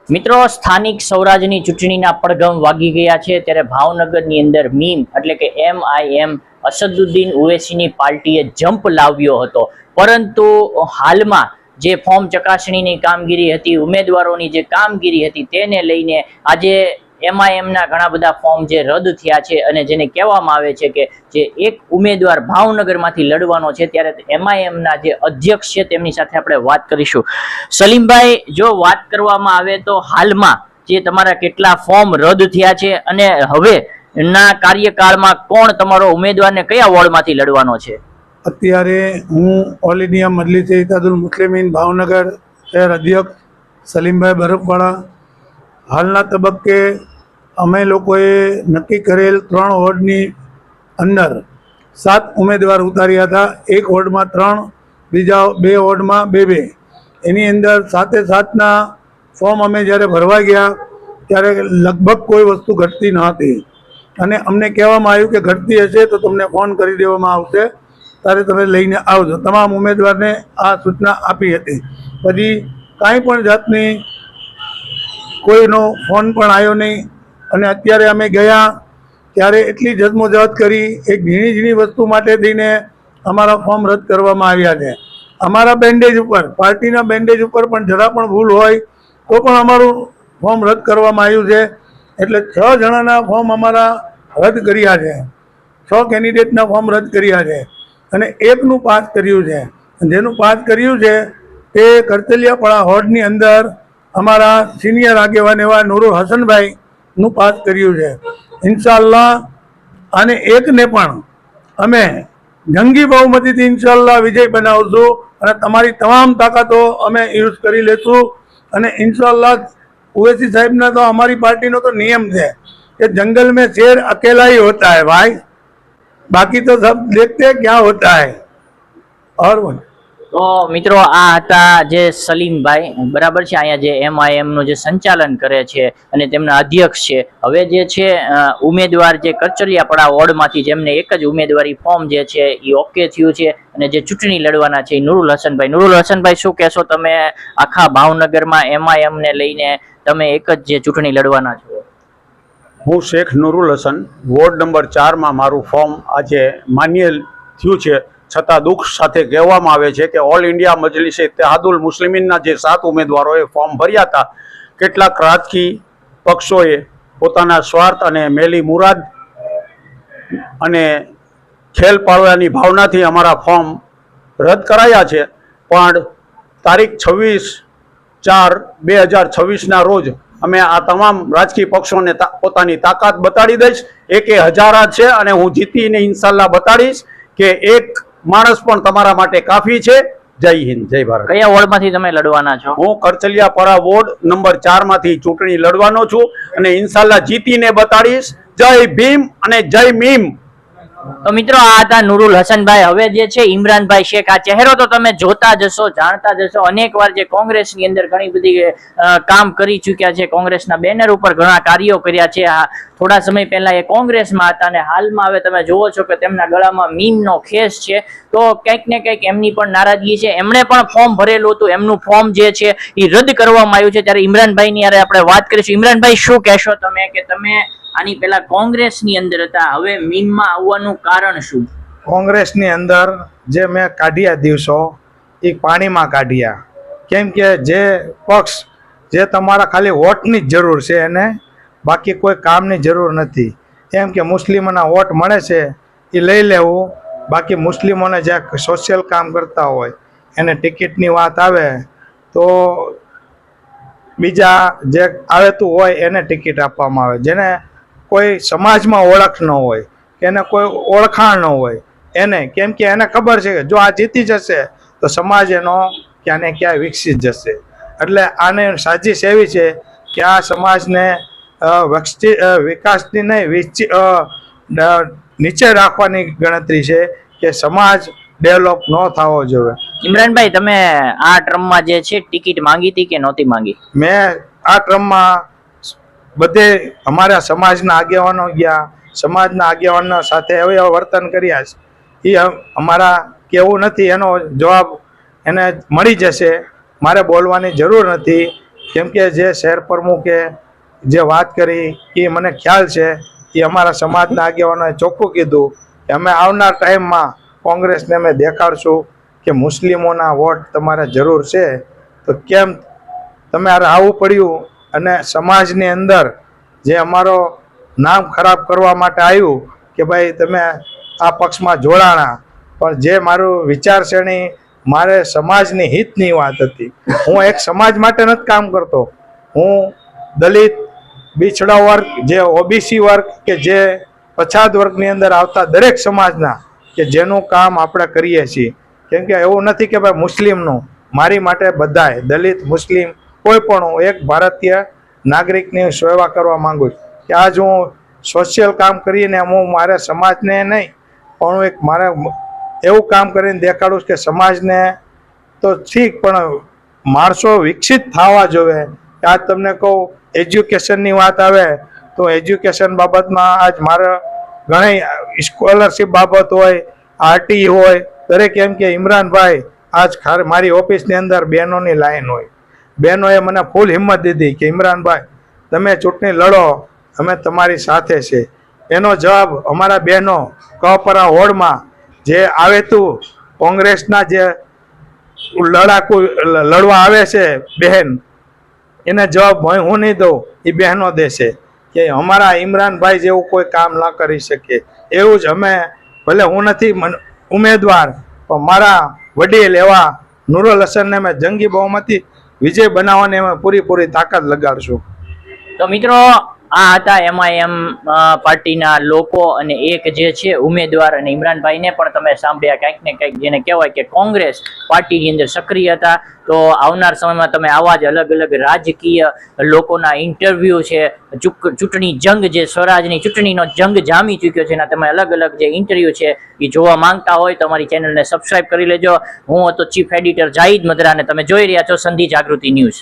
મિત્રો, સ્થાનિક સ્વરાજની ચૂંટણીના પડઘમ વાગી ગયા છે ત્યારે ભાવનગરની અંદર મીમ એટલે કે MIM અસદુદ્દીન ઓવૈસીની પાર્ટીએ જમ્પ લાવ્યો હતો, પરંતુ હાલમાં જે ફોર્મ ચકાસણીની કામગીરી હતી, ઉમેદવારોની જે કામગીરી હતી તેને લઈને આજે MIM ના ઘણા બધા ફોર્મ જે રદ થયા છે અને જેને કહેવામાં આવે છે કે જે એક ઉમેદવાર ભાવનગરમાંથી લડવાનો છે, ત્યારે MIM ના જે અધ્યક્ષ છે તેમની સાથે આપણે વાત કરીશું. સલીમભાઈ, જો વાત કરવામાં આવે તો હાલમાં જે તમારા કેટલા ફોર્મ રદ થયા છે અને હવે ના કાર્યકાળમાં કોણ તમારો ઉમેદવારને કયા વોર્ડમાંથી લડવાનો છે? અત્યારે હું ઓલ ઇન્ડિયા મજલિસે ઇત્તહાદુલ મુસ્લિમીન ભાવનગર શહેર અધ્યક્ષ સલીમભાઈ બરફવાળા. હાલના તબક્કે અમે લોકોએ નક્કી કરેલ 3 વોર્ડની અંદર 7 ઉમેદવાર ઉતાર્યા હતા. એક વોર્ડમાં 3, બીજા 2 વોર્ડમાં 2-2. એની અંદર 7-7ના ફોર્મ અમે જ્યારે ભરવા ગયા ત્યારે લગભગ કોઈ વસ્તુ ઘટતી ન હતી અને અમને કહેવામાં આવ્યું કે ઘટતી હશે તો તમને ફોન કરી દેવામાં આવશે, ત્યારે તમે લઈને આવજો. તમામ ઉમેદવારને આ સૂચના આપી હતી. પછી કાંઈ પણ જાતની કોઈનો ફોન પણ આવ્યો નહીં અને અત્યારે અમે ગયા ત્યારે એટલી જદ્દોજહદ કરી, એક ઝીણી ઝીણી વસ્તુ માટે થઈને અમારા ફોર્મ રદ કરવામાં આવ્યા છે. અમારા બેન્ડેજ ઉપર, પાર્ટીના બેન્ડેજ ઉપર પણ જરા પણ ભૂલ હોય તો પણ અમારું ફોર્મ રદ કરવામાં આવ્યું છે. એટલે 6 જણાના ફોર્મ અમારા રદ કર્યા છે. 6 કેન્ડિડેટના ફોર્મ રદ કર્યા છે અને એકનું પાસ કર્યું છે. જેનું પાસ કર્યું છે તે કરતલિયાપાડા હોડની અંદર અમારા સિનિયર આગેવાન એવા નુરુલ હસનભાઈનું પાસ કર્યું છે. ઇન્શાઅલ્લાહ અને એકને પણ અમે જંગી બહુમતીથી ઇન્શાઅલ્લાહ વિજય બનાવશું અને તમારી તમામ તાકાતો અમે યુઝ કરી લેશું. અને ઇન્શાઅલ્લાહ ઓવૈસી સાહેબના તો અમારી પાર્ટીનો તો નિયમ છે કે જંગલ में शेर अकेला ही होता है भाई, बाकी तो सब देखते हैं क्या होता है. और તો મિત્રો, આ હતા જે સલીમભાઈ, બરાબર છે, અહીંયા જે MIM નું જે સંચાલન કરે છે અને તેમના અધ્યક્ષ છે. હવે જે છે ઉમેદવાર જે કરચલિયાપાડા વોર્ડમાંથી જેમને એક જ ઉમેદવારી ફોર્મ જે છે એ ઓકે થયું છે અને જે ચૂંટણી લડવાના છે એ નુરુલ હસનભાઈ. નુરુલ હસનભાઈ, શું કહેશો તમે આખા ભાવનગરમાં MIM ને લઈને તમે એક જ જે ચૂંટણી લડવાના છો? હું શેખ નુરુલ હસન, વોર્ડ નંબર 4માં મારું ફોર્મ આજે માન્ય થયું છે. છતાં દુઃખ સાથે કહેવામાં આવે છે કે ઓલ ઇન્ડિયા મજલિસે ઇત્તહાદુલ મુસ્લિમીનના જે 7 ઉમેદવારોએ ફોર્મ ભર્યા હતા, કેટલાક રાજકીય પક્ષોએ પોતાના સ્વાર્થ અને મેલી મુરાદ અને ખેલ પાડવાની ભાવનાથી અમારા ફોર્મ રદ કરાયા છે. પણ તારીખ 26/4/2026ના રોજ અમે આ તમામ રાજકીય પક્ષોને પોતાની તાકાત બતાડી દઈશ. એકે હજારા છે અને હું જીતીને ઇન્શાલ્લાહ બતાડીશ કે એક માણસ પણ તમારા માટે કાફી છે. જય હિન્દ, જય ભારત. કયા વોર્ડમાંથી તમે લડવાના છો? હું કરચલિયાપાડા વોર્ડ નંબર 4માંથી ચૂંટણી લડવાનો છું અને ઇન્શાલ્લાહ જીતીને બતાડીશ. જય ભીમ અને જય મીમ. તો મિત્રો, આ હતા નુરુલ હસનભાઈ. હવે જે છે ઇમરાનભાઈ શેખ, આ ચહેરો તો તમે જોતા જશો, જાણતા જશો. અનેક વાર જે કોંગ્રેસની અંદર ઘણી બધી કામ કરી ચૂક્યા છે, કોંગ્રેસના બેનર ઉપર ઘણા કાર્યો કર્યા છે. થોડા સમય પહેલા એ કોંગ્રેસમાં હતા અને હાલમાં હવે તમે જોવો છો કે તેમના ગળામાં મીમનો ખેસ છે. તો કંઈક ને કંઈક એમની પણ નારાજગી છે. એમણે પણ ફોર્મ ભરેલું હતું, એમનું ફોર્મ જે છે એ રદ કરવામાં આવ્યું છે. ત્યારે ઇમરાનભાઈની યારે આપણે વાત કરીશું. ઇમરાનભાઈ, શું કહેશો તમે કે તમે આની પહેલા કોંગ્રેસની અંદર હતા, હવે મીમમાં આવવાનું કારણ શું? કોંગ્રેસની અંદર જે મેં કાઢ્યા દિવસો એ પાણીમાં કાઢ્યા. કેમ કે જે પક્ષ જે તમારા ખાલી વોટની જ જરૂર છે એને, બાકી કોઈ કામની જરૂર નથી. એમ કે મુસ્લિમોના વોટ મળે છે એ લઈ લેવું, બાકી મુસ્લિમોને જે સોશિયલ કામ કરતા હોય એને ટિકિટની વાત આવે તો બીજા જે આવેતું હોય એને ટિકિટ આપવામાં આવે. જેને કોઈ સમાજમાં ઓળખ ન હોય, કે એને કોઈ ઓળખાણ ન હોય એને, કેમ કે એને ખબર છે કે જો આ જીતી જશે તો સમાજ એનો ક્યાં ને ક્યાં વિકસી જશે. એટલે આને સાજિશ એવી છે કે આ સમાજને વિકાસની નહીં, નીચે રાખવાની ગણતરી છે કે સમાજ ડેવલપ ન થવો જોઈએ. ઇમરાનભાઈ, તમે આ ટ્રમમાં જે છે ટિકિટ માંગી હતી કે નહોતી માંગી? મેં આ ટ્રમમાં બધે અમારા સમાજના આગેવાનો ગયા, સમાજના આગેવાનો સાથે એવા વર્તન કર્યા છે એ અમારા કેવું નથી, એનો જવાબ એને મળી જશે. મારે બોલવાની જરૂર નથી કેમ કે જે શહેર પ્રમુખે જે વાત કરી એ મને ખ્યાલ છે, એ અમારા સમાજના આગેવાનોએ ચોખ્ખું કીધું કે અમે આવનાર ટાઈમમાં કોંગ્રેસને અમે દેખાડશું કે મુસ્લિમોના વોટ તમારે જરૂર છે, તો કેમ તમારે આવવું પડ્યું અને સમાજની અંદર જે અમારો નામ ખરાબ કરવા માટે આવ્યું કે ભાઈ તમે આ પક્ષમાં જોડાણા, પણ જે મારું વિચારસરણી મારે સમાજની હિતની વાત હતી. હું એક સમાજ માટે નથી કામ કરતો, હું દલિત, બિછડા વર્ગ, જે ઓબીસી વર્ગ કે જે પછાત વર્ગની અંદર આવતા દરેક સમાજના કે જેનું કામ આપણે કરીએ છીએ. કેમ કે એવું નથી કે ભાઈ મુસ્લિમનું, મારી માટે બધાય દલિત, મુસ્લિમ, કોઈ પણ હું એક ભારતીય નાગરિકની સેવા કરવા માંગુ છું કે આજ હું સોશિયલ કામ કરીને હું મારા સમાજને નહીં પણ હું એક મારે એવું કામ કરીને દેખાડું કે સમાજને તો ઠીક પણ માણસો વિકસિત થવા જોવે. આજ તમને કહું એજ્યુકેશનની વાત આવે તો એજ્યુકેશન બાબતમાં આજ મારે ઘણી સ્કોલરશીપ બાબત હોય, આરટી હોય, દરેક એમ કે ઇમરાનભાઈ આજ મારી ઓફિસની અંદર બહેનોની લાઈન હોય. બહેનોએ મને ફૂલ હિંમત દીધી કે ઇમરાનભાઈ તમે ચૂંટણી લડો, અમે તમારી સાથે છે. એનો જવાબ અમારા બહેનો કપરા હોડમાં જે આવે તું કોંગ્રેસના જે લડાકુ લડવા આવે છે બહેન, એને જવાબ હું નહીં દઉં, એ બહેનો દેશે કે અમારા ઇમરાનભાઈ જેવું કોઈ કામ ન કરી શકે. એવું જ અમે, ભલે હું નથી ઉમેદવાર, પણ મારા વડીલ એવા નુરુલ હસનને અમે જંગી બહુમતી વિજય બનાવવાની અમે પૂરી તાકાત લગાડશું. તો મિત્રો, આ હતા MIM પાર્ટીના લોકો અને એક જે છે ઉમેદવાર, અને ઇમરાનભાઈને પણ તમે સાંભળ્યા કંઈક ને કંઈક જેને કહેવાય કે કોંગ્રેસ પાર્ટીની અંદર સક્રિય હતા. તો આવનાર સમયમાં તમે આવા જ અલગ અલગ રાજકીય લોકોના ઇન્ટરવ્યૂ છે, ચૂંટણી જંગ, જે સ્વરાજની ચૂંટણીનો જંગ જામી ચૂક્યો છે, એના તમે અલગ અલગ જે ઇન્ટરવ્યૂ છે એ જોવા માંગતા હોય તો અમારી ચેનલને સબસ્ક્રાઇબ કરી લેજો. હું હતો ચીફ એડિટર જાહિદ મદરા અને તમે જોઈ રહ્યા છો સંધિ જાગૃતિ ન્યૂઝ.